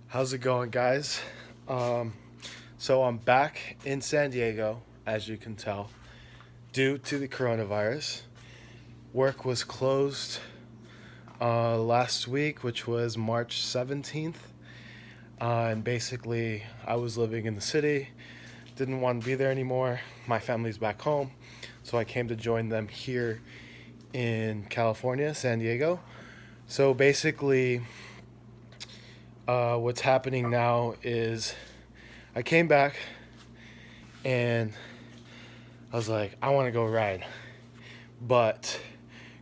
How's it going, guys? So I'm back in San Diego, as you can tell, due to the coronavirus. Work was closed last week, which was March 17th. And basically, I was living in the city, didn't want to be there anymore. My family's back home, so I came to join them here in California, San Diego. So basically, what's happening now is I came back and I was like, I want to go ride. But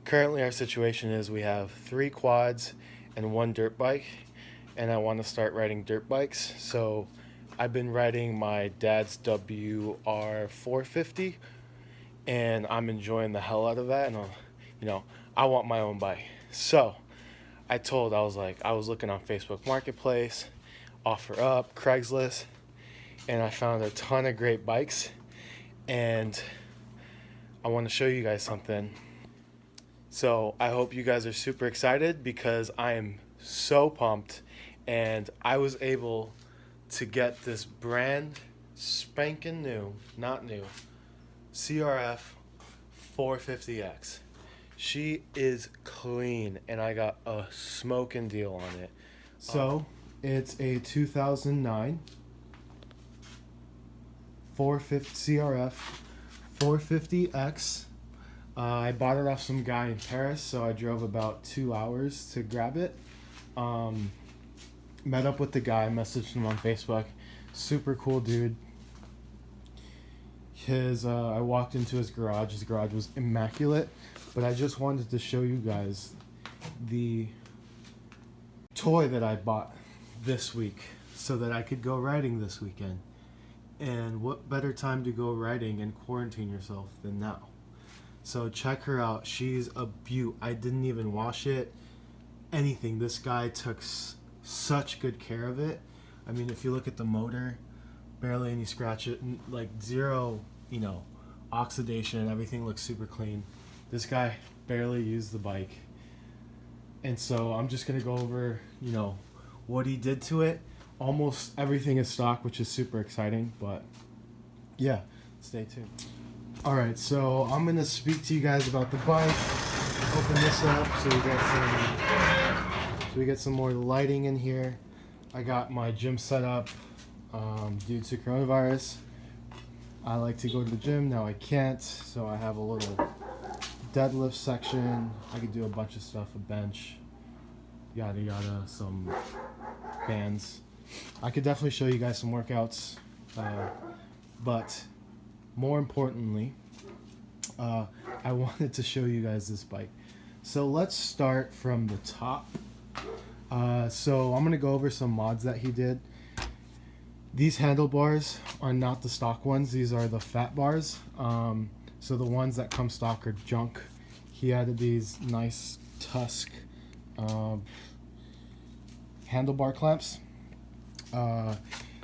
currently, our situation is we have 3 quads and 1 dirt bike, and I want to start riding dirt bikes. So I've been riding my dad's WR450, and I'm enjoying the hell out of that. And you know, I want my own bike. So I was looking on Facebook Marketplace, Offer Up, Craigslist, and I found a ton of great bikes. And I want to show you guys something. So I hope you guys are super excited because I am so pumped. And I was able to get this brand spanking new, not new, CRF450x. She is clean, and I got a smoking deal on it. So it's a 2009 450 CRF 450X. I bought it off some guy in Paris, so I drove about 2 hours to grab it. Met up with the guy, messaged him on Facebook. Super cool dude. I walked into his garage. His garage was immaculate, but I just wanted to show you guys the toy that I bought this week so that I could go riding this weekend. And what better time to go riding and quarantine yourself than now? So check her out. She's a beaut. I didn't even wash it. Anything. This guy took such good care of it. I mean, if you look at the motor, barely any scratch it, like zero, oxidation. Everything looks super clean. This guy barely used the bike. And so I'm just going to go over, what he did to it. Almost everything is stock, which is super exciting, but yeah, stay tuned. All right, so I'm going to speak to you guys about the bike. Open this up so we get some more lighting in here. I got my gym set up due to coronavirus. I like to go to the gym, now I can't, so I have a little deadlift section. I could do a bunch of stuff, a bench, yada yada, some bands. I could definitely show you guys some workouts, but more importantly, I wanted to show you guys this bike. So let's start from the top. So I'm going to go over some mods that he did. These handlebars are not the stock ones. These are the fat bars. So the ones that come stock are junk. He added these nice Tusk handlebar clamps.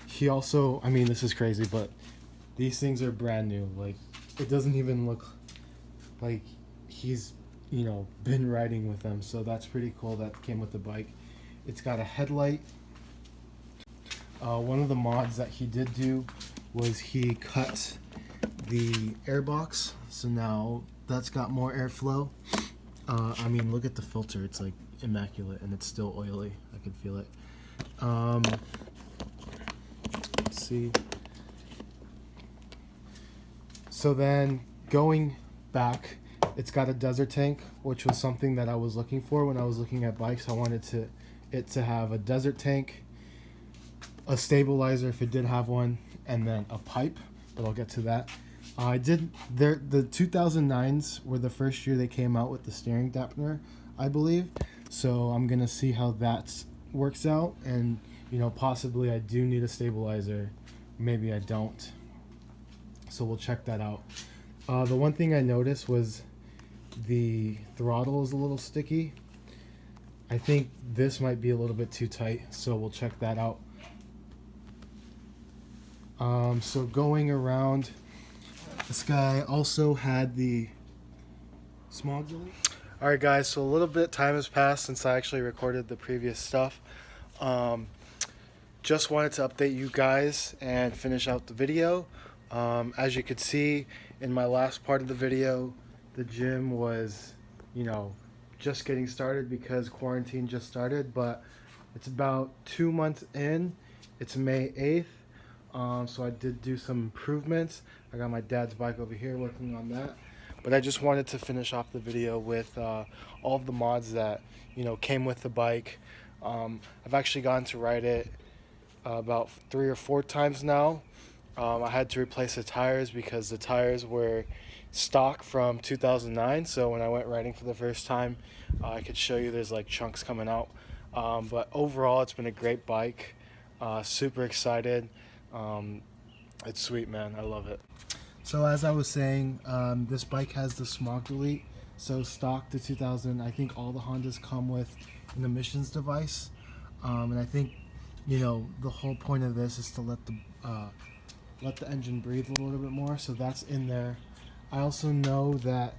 He also, this is crazy, but these things are brand new. Like, it doesn't even look like he's, been riding with them. So that's pretty cool. That came with the bike. It's got a headlight. One of the mods that he did do was he cut the air box. So now that's got more airflow. Look at the filter. It's like immaculate and it's still oily. I can feel it. Let's see. So then going back, it's got a desert tank, which was something that I was looking for when I was looking at bikes. I wanted it to have a desert tank, a stabilizer if it did have one, and then a pipe, but I'll get to that. The 2009s were the first year they came out with the steering dampener, I believe. So I'm gonna see how that works out, and possibly I do need a stabilizer, maybe I don't. So we'll check that out. The one thing I noticed was the throttle is a little sticky. I think this might be a little bit too tight, so we'll check that out. So going around, this guy also had the smog delete. Alright guys, so a little bit time has passed since I actually recorded the previous stuff. just wanted to update you guys and finish out the video. As you could see in my last part of the video, the gym was, just getting started because quarantine just started, but it's about 2 months in. It's May 8th, so I did do some improvements. I got my dad's bike over here working on that, but I just wanted to finish off the video with all of the mods that came with the bike. I've actually gotten to ride it about 3 or 4 times now. I had to replace the tires because the tires were stock from 2009, so when I went riding for the first time, I could show you there's like chunks coming out. But overall, it's been a great bike. Super excited. It's sweet, man. I love it. So as I was saying, this bike has the smog delete. So stock to 2000, I think all the Hondas come with an emissions device, and I think the whole point of this is to let the engine breathe a little bit more. So that's in there. I also know that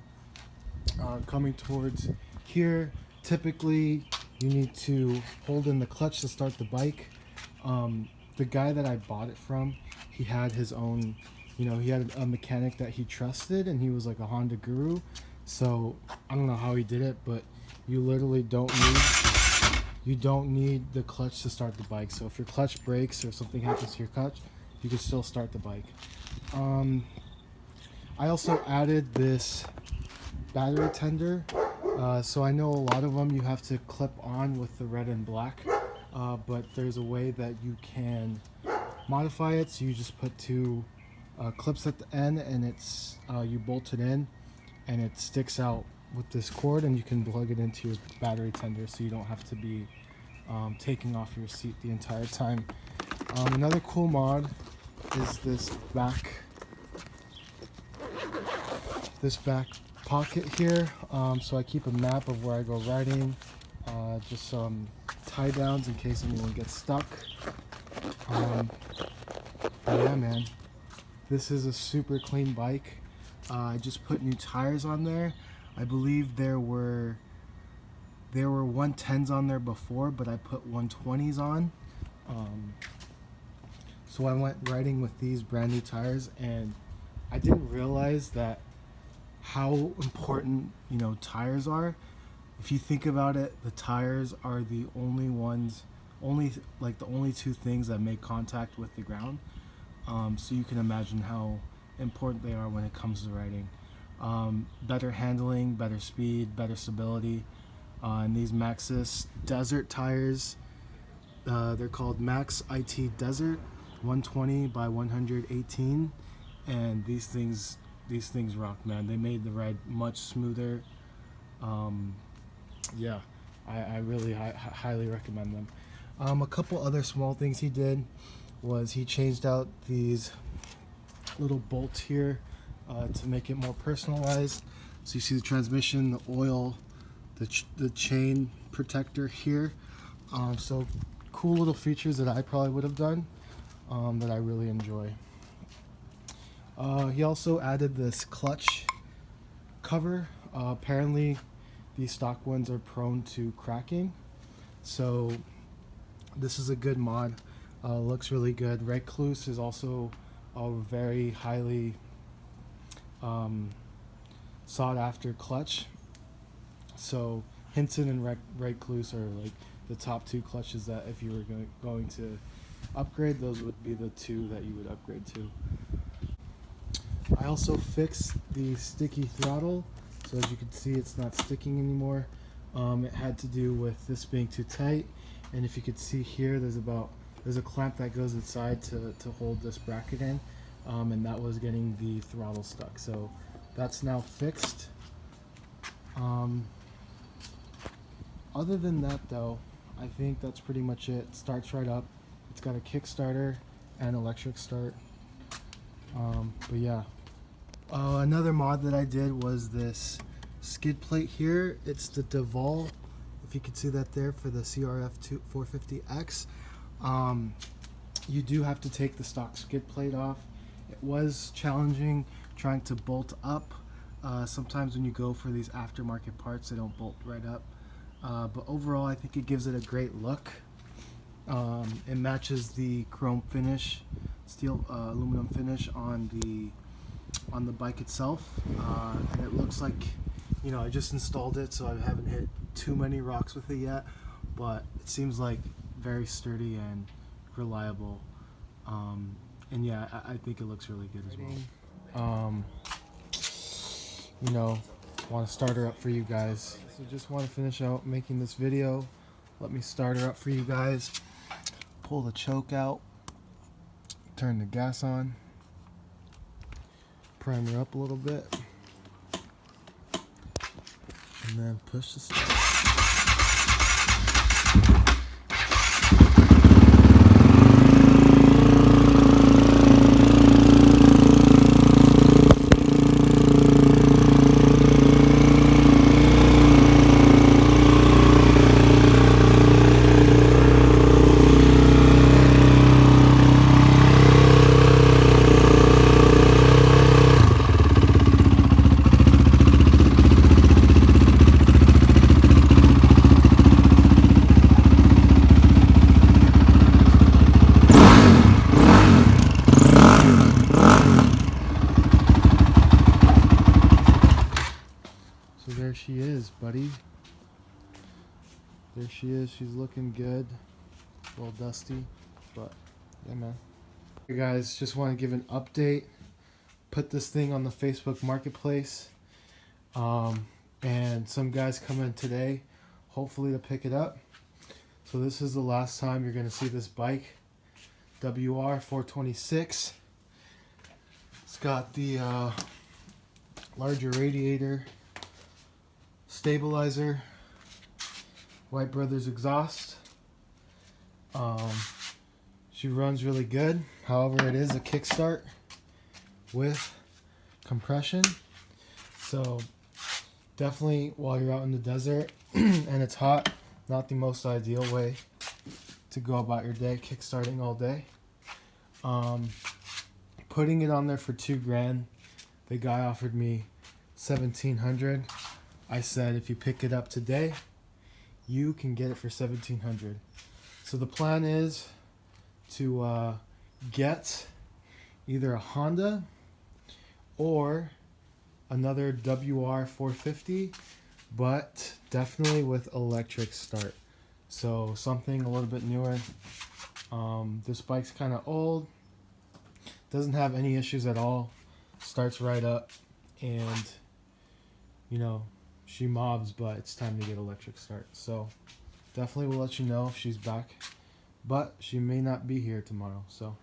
coming towards here, typically you need to hold in the clutch to start the bike. The guy that I bought it from, he had his own, he had a mechanic that he trusted, and he was like a Honda guru. So I don't know how he did it, but you literally don't need the clutch to start the bike. So if your clutch breaks or something happens to your clutch, you can still start the bike. I also added this battery tender. So I know a lot of them you have to clip on with the red and black, but there's a way that you can modify it. So you just put 2 clips at the end, and it's you bolt it in, and it sticks out with this cord, and you can plug it into your battery tender, so you don't have to be taking off your seat the entire time. Another cool mod is this back pocket here. So I keep a map of where I go riding, just some tie downs in case anyone gets stuck. But yeah, man, this is a super clean bike. I just put new tires on there. I believe there were 110s on there before, but I put 120s on. So I went riding with these brand new tires, and I didn't realize that how important tires are. If you think about it, the tires are the only 2 things that make contact with the ground. So you can imagine how important they are when it comes to riding. Better handling, better speed, better stability. And these Maxis desert tires, they're called Max IT Desert 120 by 118, and these things rock, man. They made the ride much smoother. Yeah, I really highly recommend them. A couple other small things he did was he changed out these little bolts here to make it more personalized. So you see the transmission, the oil, the chain protector here. So cool little features that I probably would have done, that I really enjoy. He also added this clutch cover. Apparently these stock ones are prone to cracking, so this is a good mod. Looks really good. Recluse is also a very highly sought after clutch. So Hinton and Recluse are like the top 2 clutches that if you were going to upgrade, those would be the 2 that you would upgrade to. I also fixed the sticky throttle, so as you can see, it's not sticking anymore. It had to do with this being too tight, and if you could see here, there's a clamp that goes inside to hold this bracket in, and that was getting the throttle stuck. So that's now fixed. Other than that, though, I think that's pretty much it. It starts right up. It's got a Kickstarter and electric start. But yeah. Another mod that I did was this skid plate here. It's the Deval, if you can see that there, for the CRF450x. You do have to take the stock skid plate off. It was challenging trying to bolt up. Sometimes when you go for these aftermarket parts, they don't bolt right up. But overall, I think it gives it a great look. It matches the chrome finish, steel aluminum finish on the bike itself, and it looks like, you know, I just installed it, so I haven't hit too many rocks with it yet, but it seems like very sturdy and reliable, and yeah, I think it looks really good as well. You know, want to start her up for you guys, so just want to finish out making this video. Let me start her up for you guys. Pull the choke out, turn the gas on, prime her up a little bit, and then push the start. So there she is, buddy. There she is. She's looking good. A little dusty, but yeah, man. Hey guys, just want to give an update. Put this thing on the Facebook Marketplace, and some guys come in today, hopefully to pick it up. So this is the last time you're going to see this bike. CRF450x. It's got the larger radiator, stabilizer, White Brothers exhaust. She runs really good. However, it is a kickstart with compression. So definitely while you're out in the desert and it's hot, not the most ideal way to go about your day, kickstarting all day. Putting it on there for $2,000. The guy offered me $1,700. I said, if you pick it up today, you can get it for $1,700. So the plan is to get either a Honda or another WR450, but definitely with electric start. So something a little bit newer. This bike's kind of old, doesn't have any issues at all, starts right up, and you know, she mobs, but it's time to get electric start. So definitely will let you know if she's back, but she may not be here tomorrow. So